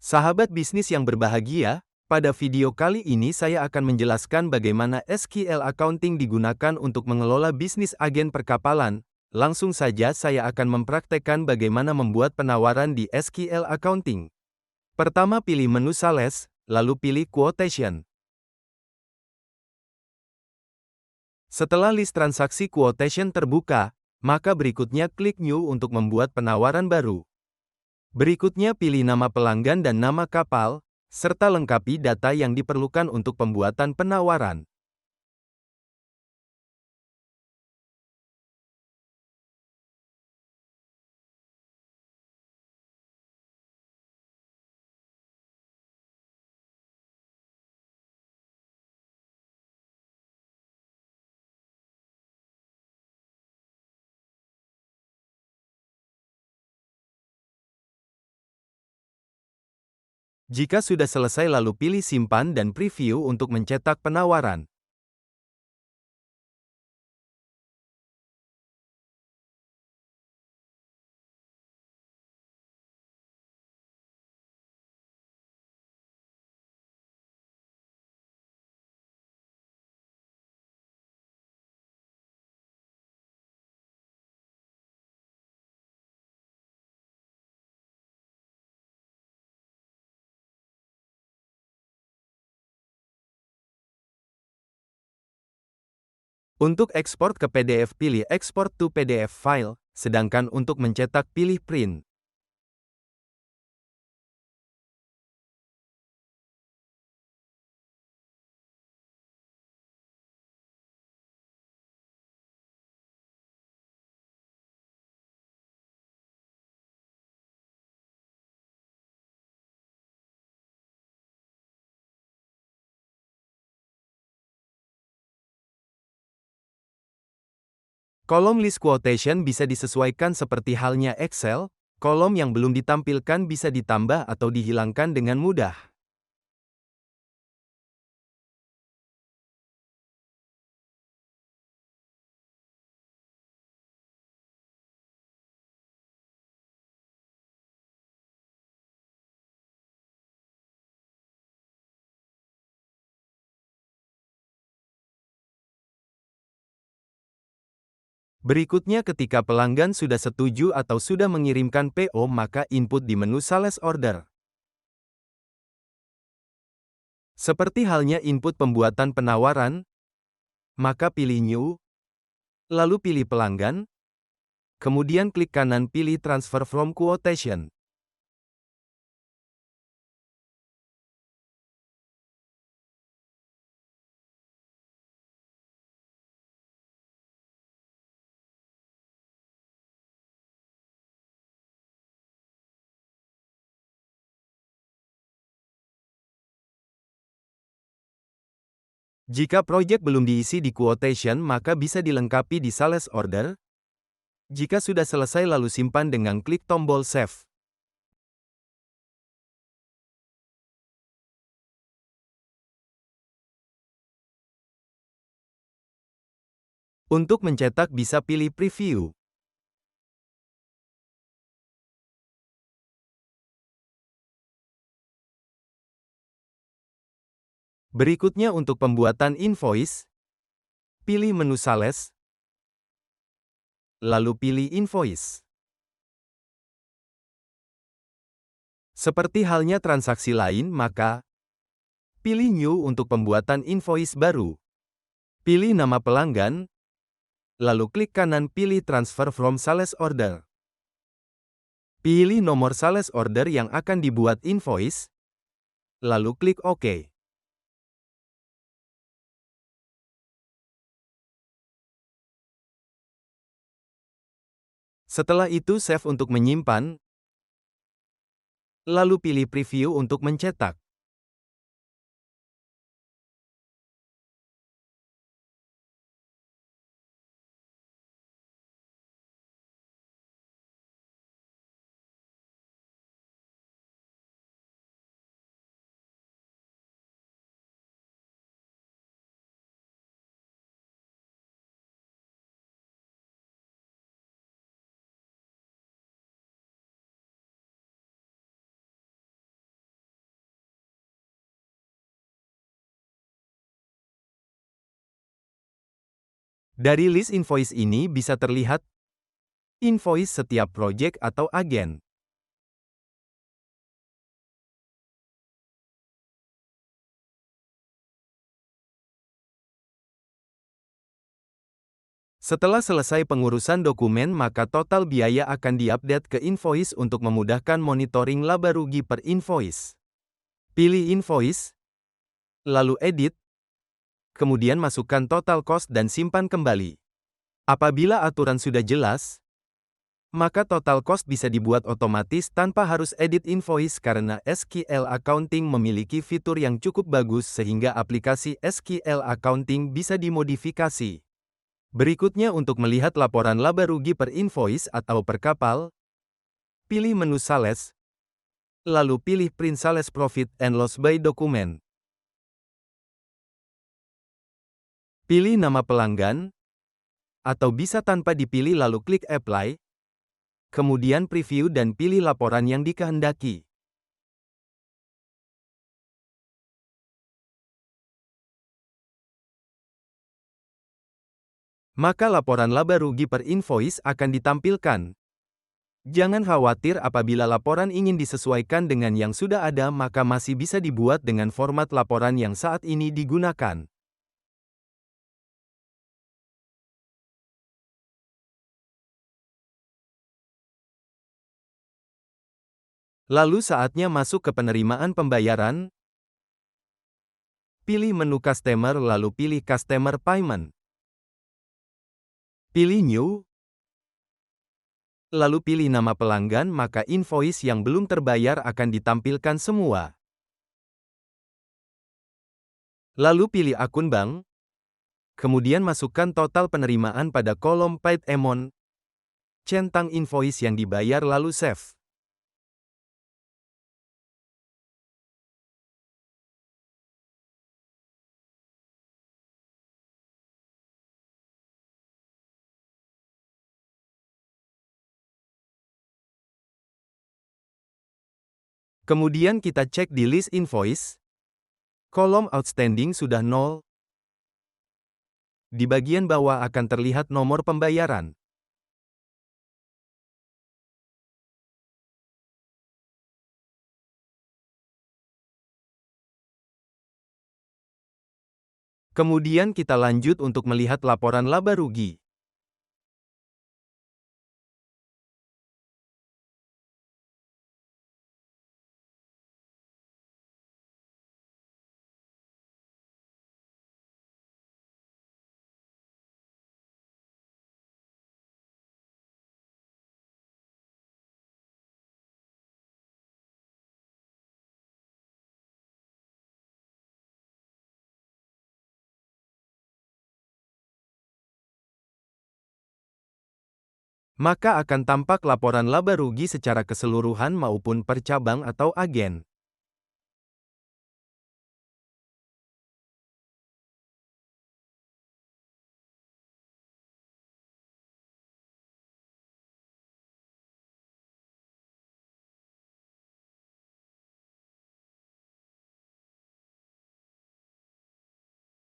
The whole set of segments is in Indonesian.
Sahabat bisnis yang berbahagia, pada video kali ini saya akan menjelaskan bagaimana SQL Accounting digunakan untuk mengelola bisnis agen perkapalan. Langsung saja saya akan mempraktekkan bagaimana membuat penawaran di SQL Accounting. Pertama pilih menu sales, lalu pilih quotation. Setelah list transaksi quotation terbuka, maka berikutnya klik New untuk membuat penawaran baru. Berikutnya pilih nama pelanggan dan nama kapal, serta lengkapi data yang diperlukan untuk pembuatan penawaran. Jika sudah selesai lalu pilih simpan dan preview untuk mencetak penawaran. Untuk ekspor ke PDF pilih Export to PDF File, sedangkan untuk mencetak pilih Print. Kolom list quotation bisa disesuaikan seperti halnya Excel, kolom yang belum ditampilkan bisa ditambah atau dihilangkan dengan mudah. Berikutnya ketika pelanggan sudah setuju atau sudah mengirimkan PO maka input di menu Sales Order. Seperti halnya input pembuatan penawaran, maka pilih New, lalu pilih pelanggan, kemudian klik kanan pilih Transfer from Quotation. Jika proyek belum diisi di quotation maka bisa dilengkapi di Sales Order. Jika sudah selesai lalu simpan dengan klik tombol Save. Untuk mencetak bisa pilih Preview. Berikutnya untuk pembuatan invoice, pilih menu Sales, lalu pilih Invoice. Seperti halnya transaksi lain maka, pilih New untuk pembuatan invoice baru. Pilih nama pelanggan, lalu klik kanan pilih Transfer from Sales Order. Pilih nomor sales order yang akan dibuat invoice, lalu klik OK. Setelah itu save untuk menyimpan, lalu pilih Preview untuk mencetak. Dari list invoice ini bisa terlihat invoice setiap proyek atau agen. Setelah selesai pengurusan dokumen, maka total biaya akan diupdate ke invoice untuk memudahkan monitoring laba rugi per invoice. Pilih invoice, lalu edit, kemudian masukkan total cost dan simpan kembali. Apabila aturan sudah jelas, maka total cost bisa dibuat otomatis tanpa harus edit invoice karena SQL Accounting memiliki fitur yang cukup bagus sehingga aplikasi SQL Accounting bisa dimodifikasi. Berikutnya untuk melihat laporan laba rugi per invoice atau per kapal, pilih menu Sales, lalu pilih Print Sales Profit and Loss by Document. Pilih nama pelanggan, atau bisa tanpa dipilih lalu klik Apply, kemudian preview dan pilih laporan yang dikehendaki. Maka laporan laba rugi per invoice akan ditampilkan. Jangan khawatir apabila laporan ingin disesuaikan dengan yang sudah ada, maka masih bisa dibuat dengan format laporan yang saat ini digunakan. Lalu saatnya masuk ke penerimaan pembayaran. Pilih menu Customer lalu pilih Customer Payment. Pilih New. Lalu pilih nama pelanggan, maka invoice yang belum terbayar akan ditampilkan semua. Lalu pilih akun bank. Kemudian masukkan total penerimaan pada kolom Paid Amount. Centang invoice yang dibayar lalu save. Kemudian kita cek di list invoice. Kolom outstanding sudah 0. Di bagian bawah akan terlihat nomor pembayaran. Kemudian kita lanjut untuk melihat laporan laba rugi. Maka akan tampak laporan laba rugi secara keseluruhan maupun per cabang atau agen.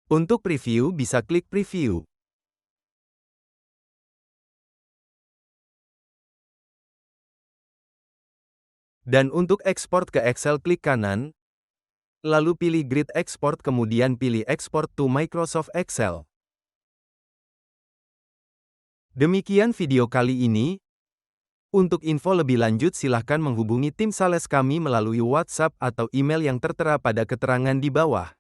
Untuk preview bisa klik preview. Dan untuk ekspor ke Excel klik kanan, lalu pilih Grid Export kemudian pilih Export to Microsoft Excel. Demikian video kali ini. Untuk info lebih lanjut silahkan menghubungi tim sales kami melalui WhatsApp atau email yang tertera pada keterangan di bawah.